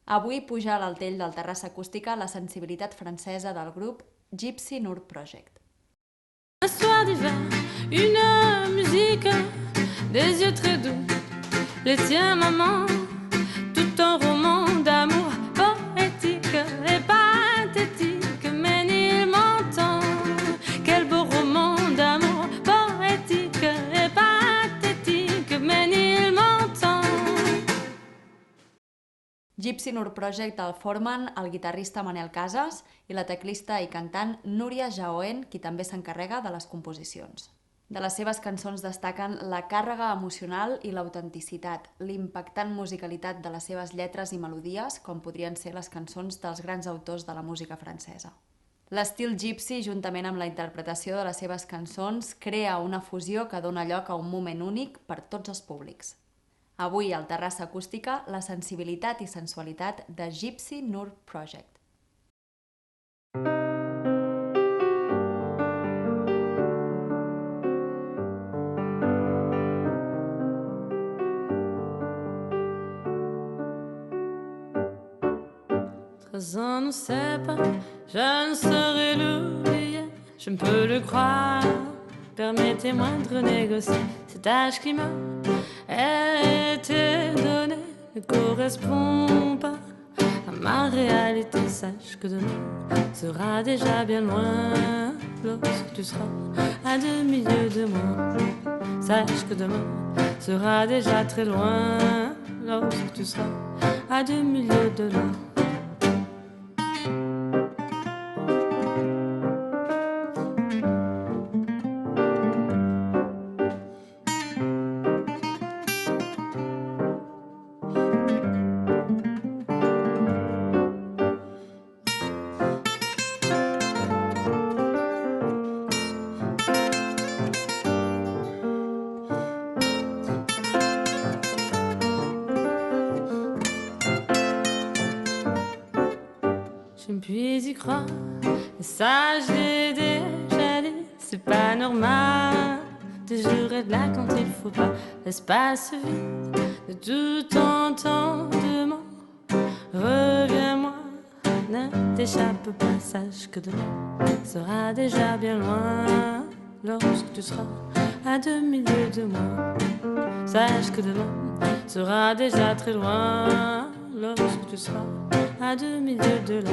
Avui puja a l'altell del Terrassa Acústica la sensibilitat francesa del grup Gypsy Nur Project. Un soir d'hiver, une musique, des yeux très doux, les tiens maman, tout un roman d'amour poétique et pathétique, mais il m'entend. Quel beau roman d'amour poétique et pathétique, mais il m'entend. Gypsy Nur Project el formen el guitarrista Manel Casas i la teclista i cantant Núria Jaoen, qui també s'encarrega de les composicions. De les seves cançons destaquen la càrrega emocional i l'autenticitat, l'impactant musicalitat de les seves lletres i melodies, com podrien ser les cançons dels grans autors de la música francesa. L'estil gypsy, juntament amb la interpretació de les seves cançons, crea una fusió que dona lloc a un moment únic per tots els públics. Avui, al Terrassa Acústica, la sensibilitat i sensualitat de Gypsy Nur Project. On ne sait pas, je ne saurais l'oublier, je ne peux le croire. Permettez-moi de renégocier cet âge qui m'a été donné ne correspond pas à ma réalité. Sache que demain sera déjà bien loin lorsque tu seras à demi-lieues de moi. Sache que demain sera déjà très loin lorsque tu seras à demi-lieues de là. Je ne puis y croire, et ça je l'ai déjà dit, c'est pas normal de jurer de là quand il faut pas. L'espace vide de tout entendement. Reviens-moi, ne t'échappe pas, sache que demain sera déjà bien loin lorsque tu seras à demi-lieues de moi. Sache que demain sera déjà très loin lorsque tu seras à demi-lieues de là.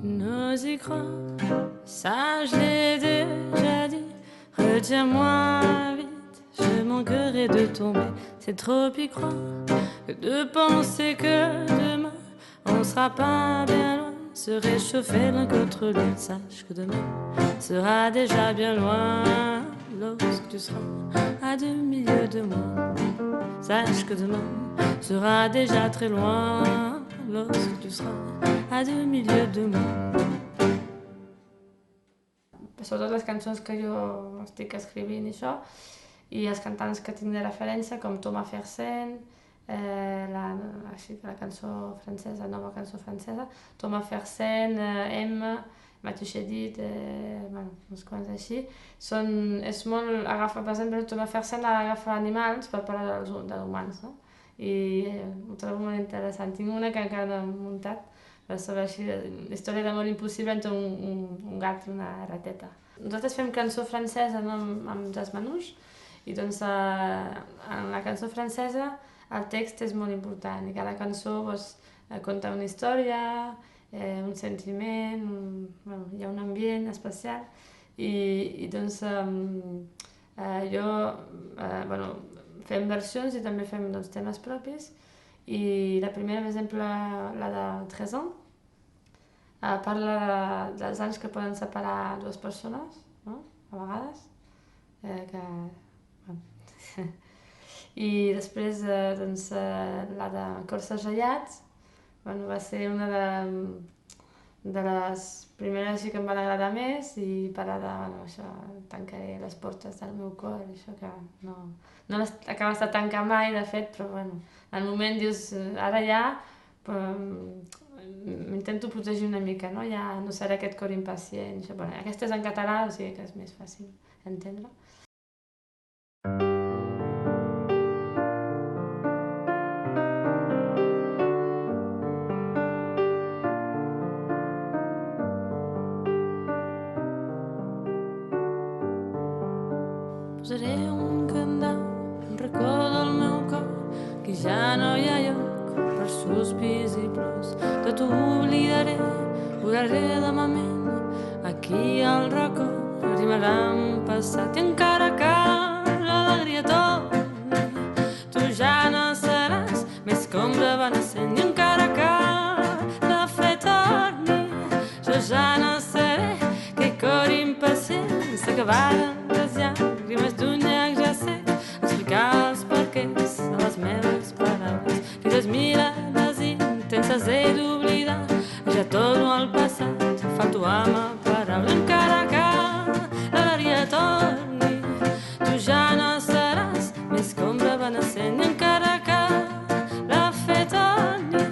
N'ose y croire, ça je l'ai déjà dit. Retiens-moi vite, je manquerai de tomber. C'est trop y croire que de penser que demain on sera pas bien loin, se réchauffer l'un contre l'autre. Sache que demain sera déjà bien loin lorsque tu seras à demi-lieues de moi. Sache que demain sera déjà très loin lorsque tu seras a demi-lieues de moi. Sobretot les cançons que jo estic escrivint i això, i els cantants que tinc de referència, com Thomas Fersen, la cançó francesa, nova cançó francesa, Thomas Fersen, M, Mathieu Chédid, uns quants així. És molt, agafa, per exemple, Thomas Fersen agafa animals per parlar d'humans, no? I ho trobo molt interessant. Tinc una que encara no he muntat, però sobre així, la història d'amor impossible entre un gat i una rateta. Nosaltres fem cançó francesa, no, amb jazz manouche, i doncs en la cançó francesa el text és molt important i cada cançó conta una història, un sentiment, hi ha un ambient especial i doncs jo fem versions i també fem temes propis i la primera, per exemple, la de 13 ans, parla dels anys que poden separar dues persones, no? A vegades. I després la de Corses Ratllats va ser una de les primeres que em van agradar més i parla això, tancaré les portes del meu cor, això que no les acabes de tancar mai, de fet, però al moment dius, ara ja m'intento protegir una mica, no? Ja no serà aquest cor impacient. Aquesta és en català, o sigui que és més fàcil d'entendre. Posaré un candau, un racó del meu cor, que ja no hi ha lloc per sospirs i plors. Tot ho oblidaré, borraré de ma ment, aquí al racó arribarà un passat i encara que l'alegria torni, tu ja no seràs més que ombra venecent i encara que la fe torni, jo ja no seré que cor impacient s'acabaren les llàgrimes d'un llac ja sec, explicar els perquès a les meves paraules, i les mirades intenses he d'oblidar, ja torno al passat, falto amb la paraula, encara que l'alegria torni, tu ja no seràs més que ombra venecent, i encara que la fe torni,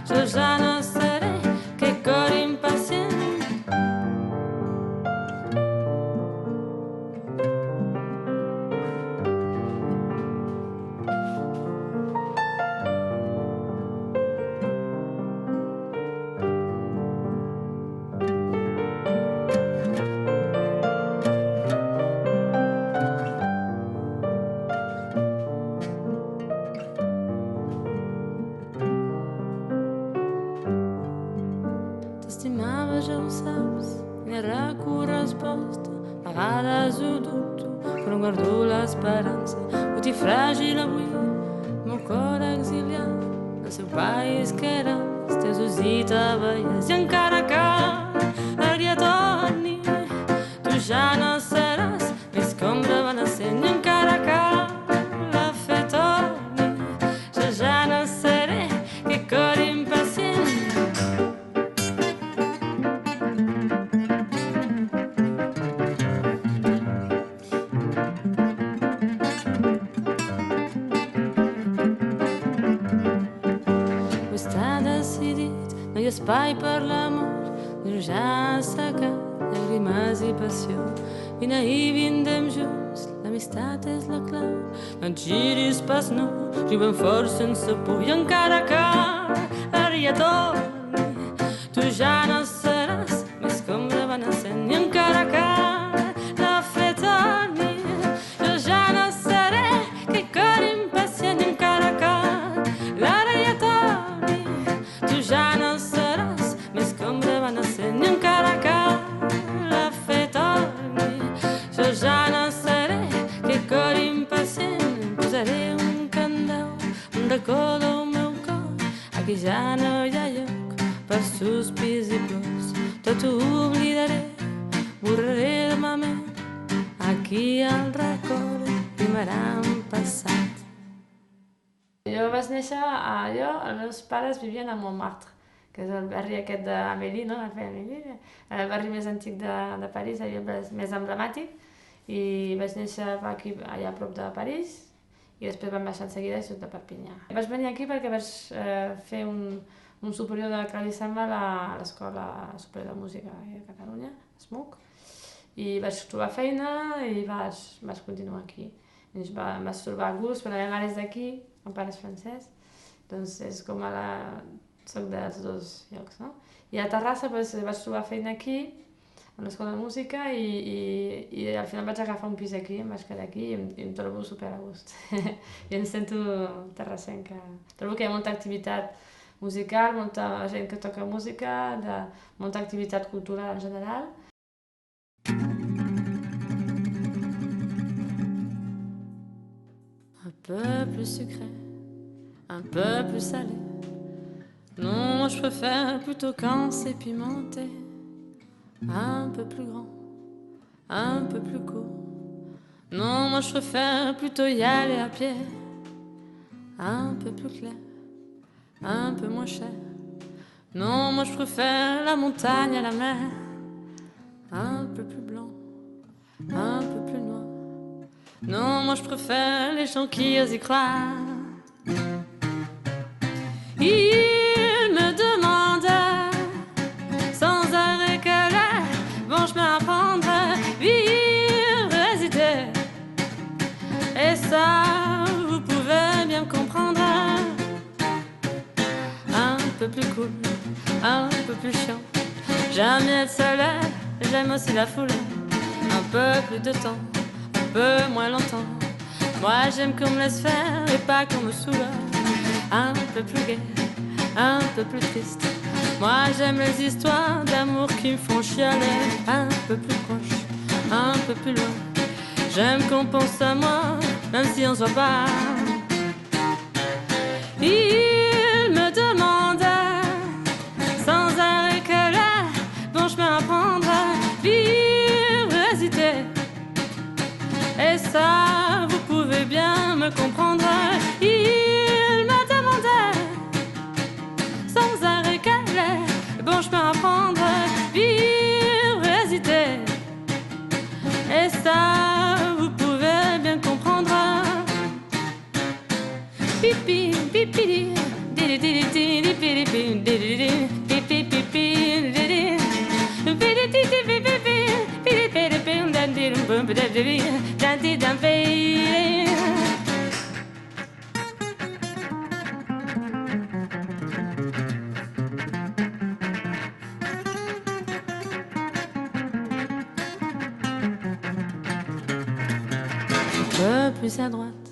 jo ja no seré que cor impacient. T'estimava, ja ho saps, ni era corresposta, a vegades ho dubto, però em guardo l'esperança. Botí fràgil avui, meu cor exiliat, el seu país que era els teus ulls i te veies, i encara que l'alegria torni, tu ja no seràs més que ombra venecent, i encara que la fe torni, jo ja no seré que cor impacient. Està decidit, no hi ha espai per l'amor, ja s'ha acabat, llàgrimes i passió. Vine i vindem junts, l'amistat és la clau, no et giris pas, no, riu ben fort sense por, i encara que l'alegria torni, tu ja no seràs més que ombra venecent, i encara que la fe torni, jo ja no seré que cor impacient, i encara que l'alegria torni, tu ja no seràs més que ombra venecent, i encara que la fe torni, jo ja no seré que cor impacient. Posaré un candau, un racó del meu cor, aquí ja no hi ha lloc per sospirs i plors, tot ho oblidaré, borraré de ma ment, aquí al record primarà un passat. Jo vaig néixer els meus pares vivien a Montmartre, que és el barri aquest d'Amélie, no? El barri més antic de París, el més emblemàtic, i vaig néixer aquí, allà a prop de París, i després vam baixar enseguida i soc de Perpinyà. Vaig venir aquí perquè vaig fer un superior de claríssima a l'Escola Superior de Música de Catalunya, SMUC, i vaig trobar feina i vaig continuar aquí. Em vaig trobar a gust, però la meva mare és d'aquí, el pare és francès, doncs és com soc dels dos llocs, no? I a Terrassa vaig trobar feina aquí, a l'escola de música i al final vaig agafar un pis aquí, em vaig quedar aquí i em trobo super a gust. I em sento terrassenca. Trobo que hi ha molta activitat musical, molta gent que toca música, molta activitat cultural en general. Un peu plus sucré, un peu plus salé. Non, moi je préfère plutôt quand c'est pimenté. Un peu plus grand, un peu plus court. Non, moi je préfère plutôt y aller à pied. Un peu plus clair, un peu moins cher. Non, moi je préfère la montagne à la mer. Un peu plus blanc, un peu plus noir. Non, moi je préfère les gens qui osent y croire. Il me demandait sans arrêt quel est bon chemin à prendre, vivre, hésiter. Et ça, vous pouvez bien me comprendre. Un peu plus cool, un peu plus chiant. J'aime bien être seul, j'aime aussi la foule. Un peu plus de temps, un peu moins longtemps. Moi j'aime qu'on me laisse faire et pas qu'on me saoule. Un peu plus gai, un peu plus triste. Moi j'aime les histoires d'amour qui me font chialer. Un peu plus proche, un peu plus loin. J'aime qu'on pense à moi, même si on se voit pas. Il me demandait sans arrêt quel est bon chemin à prendre, vivre, hésiter. Et ça, vous pouvez bien me comprendre. Il me demandait sans arrêt quel est bon chemin à prendre, vivre, hésiter. Et ça, vous pouvez bien comprendre. Pipi, pipi, didi, didi, didi, didi, didi, didi, pipi, pipi, didi, didi, didi, didi, didi, un peu plus à droite,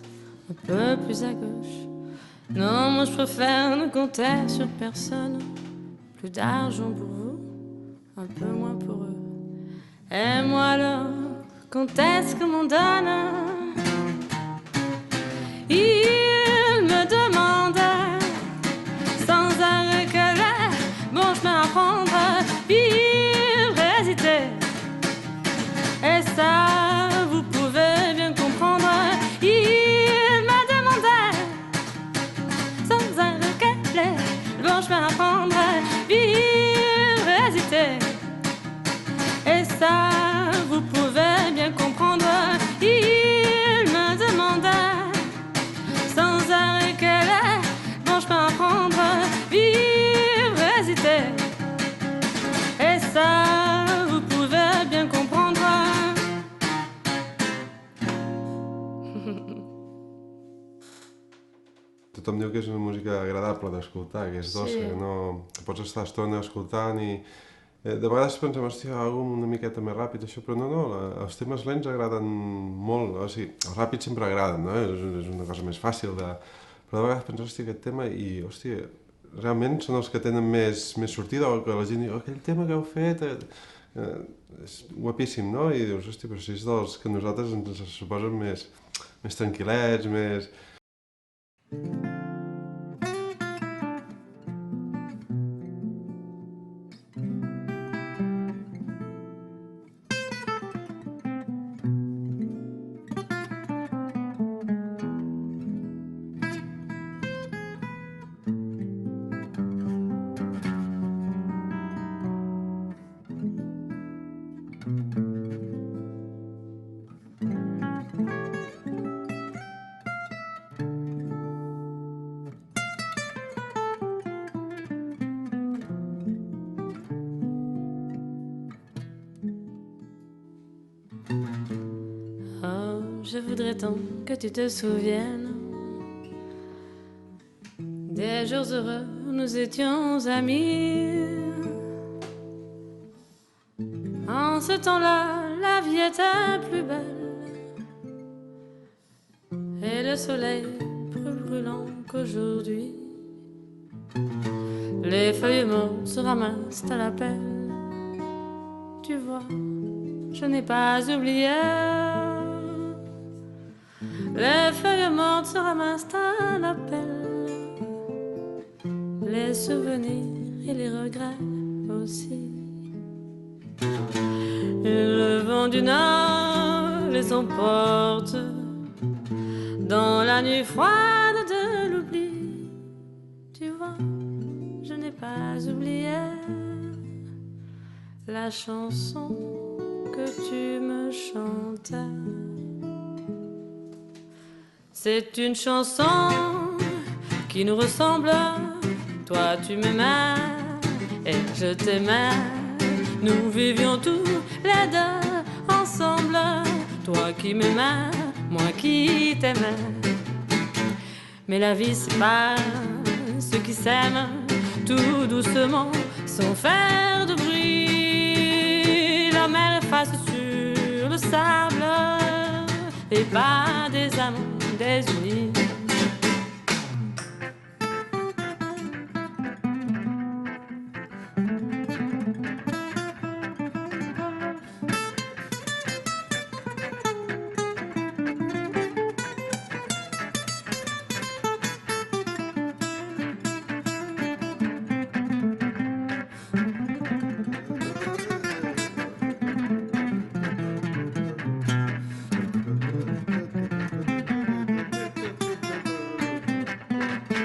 un peu plus à gauche. Non, moi je préfère ne compter sur personne. Plus d'argent pour vous, un peu moins pour eux. Et moi alors, quand est-ce qu'on m'en donne? Il me demandait sans arrêt quel est bon chemin à prendre, vivre, hésiter. Et ça, vous pouvez bien comprendre. Il me demandait sans arrêt quel est bon chemin à prendre, vivre, hésiter. Et ça, vous pouvez bien comprendre. Il me demandait sans arrêt quel est bon chemin à prendre, vivre, hésiter. Et ça, vous pouvez bien comprendre. Tothom diu que és una música agradable d'escoltar, que és dolça, que, no, que pots estar estona escoltant i de vegades pensem, hòstia, alguna una miqueta més ràpid, això, però no, els temes lents agraden molt, o sigui, els ràpids sempre agraden, no? És una cosa més fàcil de... Però de vegades penso, hòstia, aquest tema, i, hòstia, realment són els que tenen més sortida, o que la gent diu, aquell tema que heu fet és guapíssim, no? I dius, hòstia, però si és dels que nosaltres ens suposen més tranquil·lets, més... Je voudrais tant que tu te souviennes des jours heureux, nous étions amis. En En ce temps-là, la vie était plus belle. Et le soleil plus brûlant qu'aujourd'hui. Les feuilles mortes se ramassent à la pelle. Tu vois, je n'ai pas oublié. Les feuilles mortes se ramassent à la pelle. Les souvenirs et les regrets aussi. Et le vent du nord les emporte dans la nuit froide de l'oubli. Tu vois, je n'ai pas oublié la chanson que tu me chantais. C'est une chanson qui nous ressemble. Toi tu m'aimais et je t'aimais. Nous vivions tous les deux ensemble. Toi qui m'aimais, moi qui t'aimais. Mais la vie c'est pas ceux qui s'aiment tout doucement sans faire de bruit. La mer efface sur le sable les pas des amants désunis.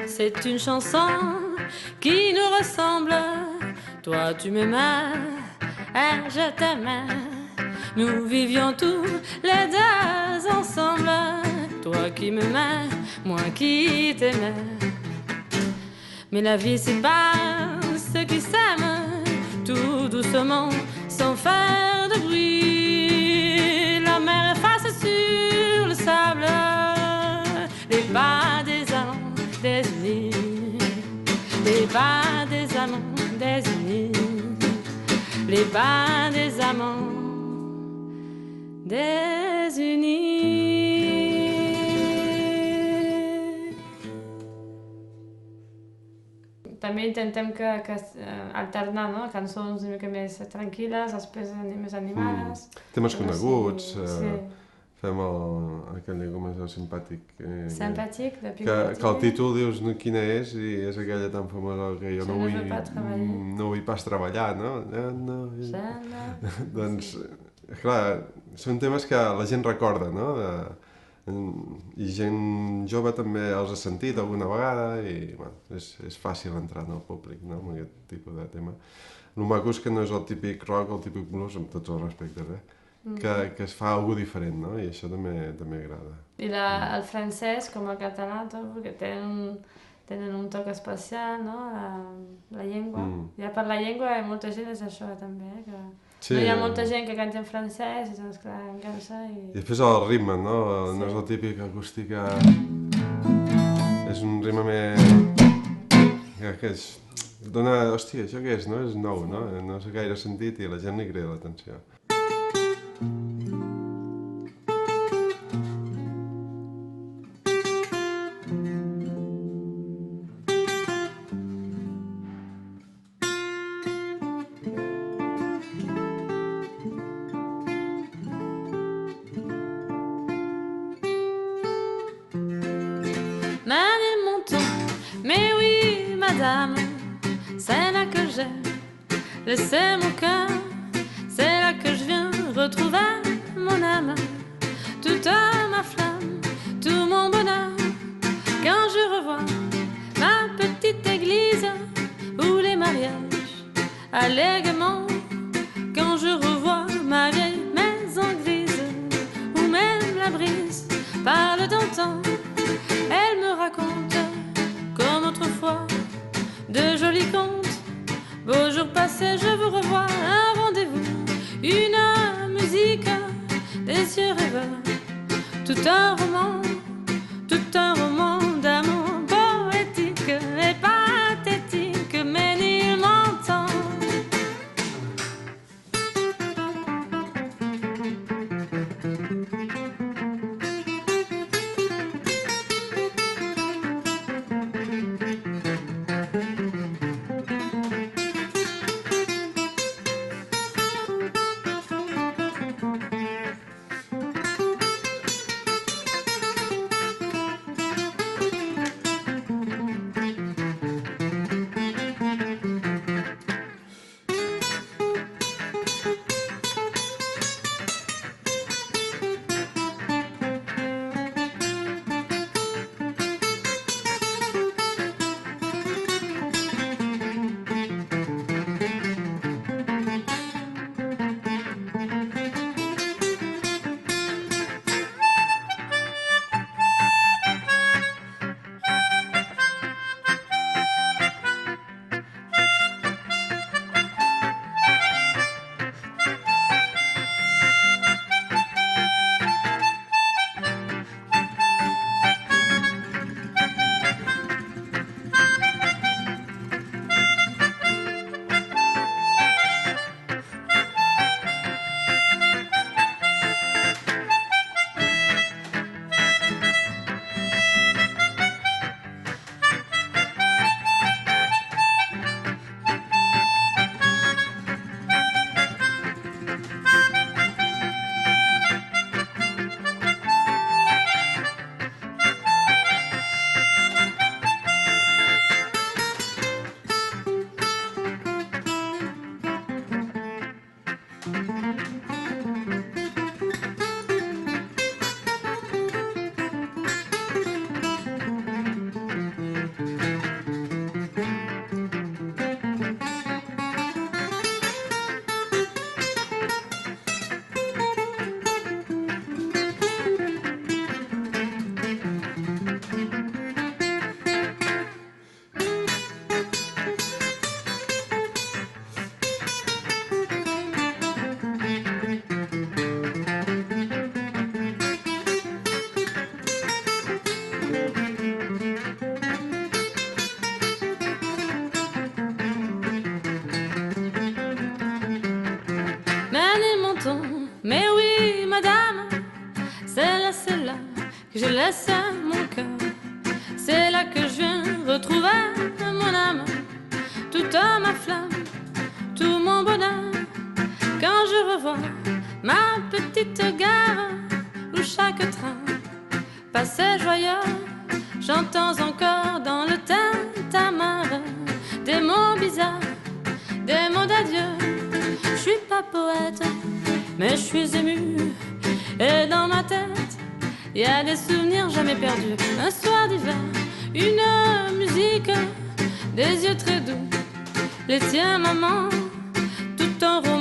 C'est une chanson qui nous ressemble. Toi tu m'aimais et je t'aimais. Nous vivions tous les deux ensemble. Toi qui m'aimais, moi qui t'aimais. Mais la vie c'est pas ceux qui s'aiment tout doucement sans faire de bruit. La mer efface sur le sable les pas des amants désunis, les pas des amants désunis, les pas des amants désunis. També intentem que alternar, no? Cançons una mica més tranquil·les, després més animades. Temes coneguts, sí. Fem aquell, com és el simpàtic... Simpàtic, de que el títol dius quina és i és aquella tan famosa que jo no vull pas treballar, no? Doncs, clar, són temes que la gent recorda, no? I gent jove també els ha sentit alguna vegada i és fàcil entrar en el públic, no? Amb aquest tipus de tema. El maco és que no és el típic rock o el típic blues, amb tots els respectes, que es fa alguna diferent, no? I això també agrada. I el francès, com el català, tot, perquè tenen un toc especial, no? La llengua. Ja per la llengua molta gent és això, també, que no hi ha molta gent que canta en francès i doncs, clar, enganxa i... I després el ritme, no? No és el típic acústic... És un ritme més... que és... Dona... Hòstia, això què és, no? És nou, no? No sé gaire sentit i la gent li crida l'atenció. Maniez mon ton, mais oui, madame, c'est là que j'ai laissé mon cœur, c'est là que je viens retrouver mon âme, toute ma flamme, tout mon bonheur. Quand je revois ma petite église où les mariages allègrement, quand je revois ma vieille maison grise où même la brise parle d'antan. Elle me raconte, comme autrefois, de jolis contes. Beaux jours passés, je vous revois, un rendez-vous, une musique, des yeux rêveurs. Tout un roman d'amour poétique et pathétique, mais nul m'entend. mène mon mais oui, madame, c'est là que je laisse mon cœur. C'est là que je viens retrouver mon âme, toute ma flamme, tout mon bonheur. Quand je revois ma petite gare où chaque train passait joyeux, j'entends encore dans le tintamarre des mots bizarres, des mots d'adieu. Je suis pas poète, mais je suis émue. Et dans ma tête, il y a des souvenirs jamais perdus. Un soir d'hiver, une musique, des yeux très doux. Les tiens, maman, tout en rose.